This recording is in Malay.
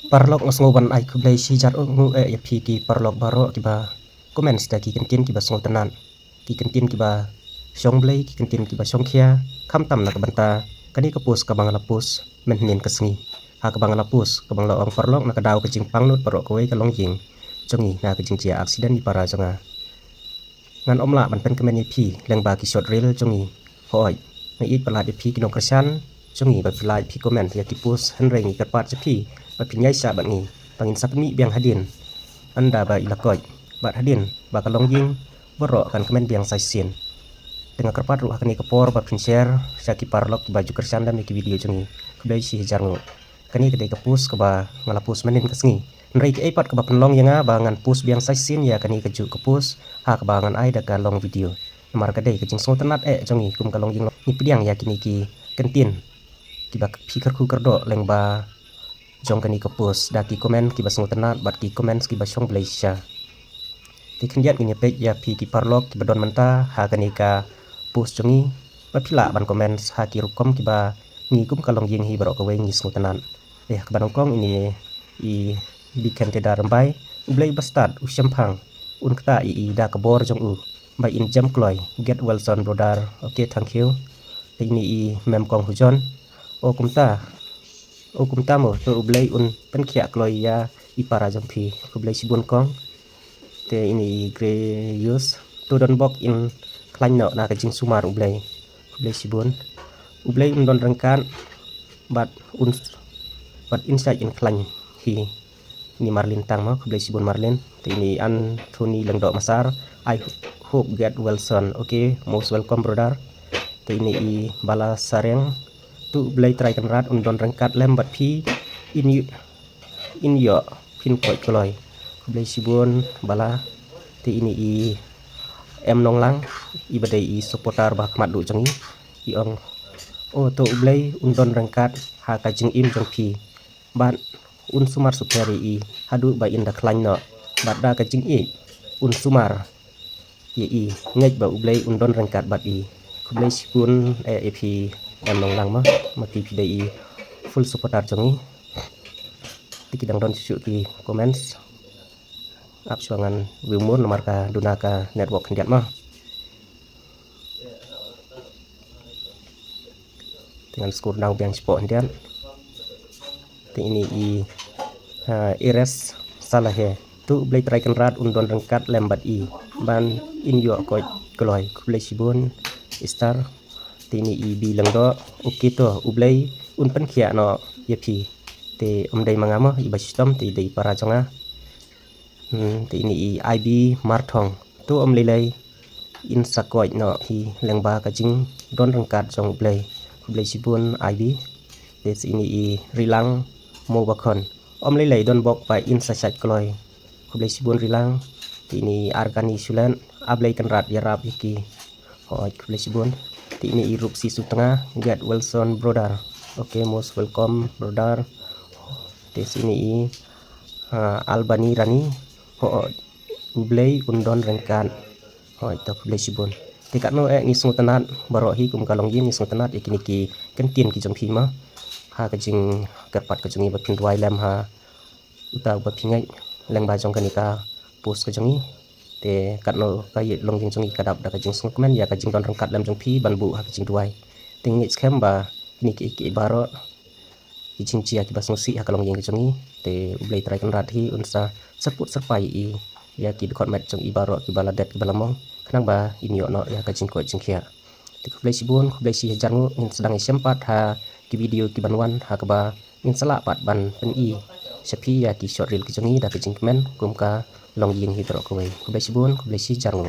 Parlok ngosngoban ai kublai si jar ngu ya pi ki parlok baro ki ba komen sta ki kentin ki ba sngo tenan ki kentin ki ba shong blai ki kentin ki ba shong khia kham tam na ka banta kani ka pus ka bang la pus men nin ka sngi ha ka bang la pus ka bang la ong parlok na ka daw ka jing pang nut paro ko wei ka long jing jongi na ka jing chia accident ni para jonga ngan omla ban pen kemen ni pi leng ba ki short reel jongi hoi ngai it pala di pi ki no kersan jongi ba filai pi komen ya ki pus han reng ni ka pat che pi ba pinyai sa ban ngi pangin sapni biang hadin anda ba ilakoj bat hadin ba kalong ying boro kan kemen biang sai sin dengan kerpat ruh kani kapor ba pin share saki parlok baju kersan dan ki video jongi kudai si jarngo kani kedai kapus ke ba ngalapus menin kesngi nrei ki epat ke ba penlong yanga ba ngan pus biang sai sin ya kani keju kapus ha ke ba ngan ai da ka long video mar kedai ke jing so tenat jongi kum kalong ying ni pidiang ya kini ki kentin ki ba pikir ku kerdo leng ba jong kani kapus da ki komen ki ba sngo tenat bat ki komen ki ba shong Malaysia ti kendiat ni page ya pi ki parlok ki badon menta ha kani ka pus jongi ba pila ban komen ha ki rukom ki ba ngi kum kalong ying hi baro ka wei ngi sngo tenan ka ban kong ini i biken te dar bai blai bastard u shampang un kta i da ka bor jong u by in jam kloy get well son brother okay thank you ini i mem kong hujon o kumta mo to ublay un pen khia kloy ya ipara jampi kublay sibun kong te ini greyus to don bok in klan no na ka jing sumar ublay sibun ublay un don rengkan but inside in klan hi ni marlin tang mo kublay sibun marlin te ini Anthony lengdo masar I hope get well son okay most welcome brother te ini i bala sareng tu blai try kan rat undon rengkat lem bat pi in yo pin koi koloi blai sibun bala te ini i em nong lang i badai i supporter ba kmat du jongi i ong to blai undon rengkat ha ka jing im jong pi ban un sumar superi i hadu ba in da klan no bat da ka jing i un sumar ye i ngej ba ublai undon rengkat bat i kublai sibun ep em nong lang mati pidai i full supporter jongi tikidang don cucu ki comments ap suangan wimun nomor ka dunaka network hendiat dengan skor nang biang sport hendiat ini i ires salah he tu blai try kan rat undon rengkat lembat i ban in yo ko kloi kublai sibun star tini i bilang do uki to ublai un pen khia no yepi te omdai mangama i basistom te dei para jonga te ini i ib marthong tu omlilai in sakoi no hi lengba ka jing don rengkat jong ublai sibun ib te ini i rilang mo bakon omlilai don bok pa in sasat kloi kublai sibun rilang te ini argani sulen ablai kan rat yarap iki hoi kublai sibun ini erupsi tengah get Wilson brother okay most welcome brother di sini Albani Rani ublay undon rengkan itu ublay sibun tikat no ngisung tenat barohi kum kalong yin ngisung tenat ikini ki kentin ki jong phima ha ka jing kerpat ka jongi bakin duai lem ha uta ba pingai leng ba jong kanika pus ka jongi te kat no kai long jing jongi kadap da ka jing sung kemen ya ka jing don rengkat lem jong phi ban bu ha ka jing duai tingit scam ba ni ki baro ki jing chia ki basung si ha ka long jing jongi te ublai try kan rat hi unsa serput serpai i ya ki dikot mat jong i baro ki baladet ki balamong kenang ba in yo no ya ka jing ko jing khia te kublai sibun kublai si jarngu in sedang sempat ha ki video ki banwan ha ka ba in sala pat ban pen i sepi ya ki short reel ki jongi da ka jing kemen kum ka long ying hidro ko wei kublai sibun kublai si jarngu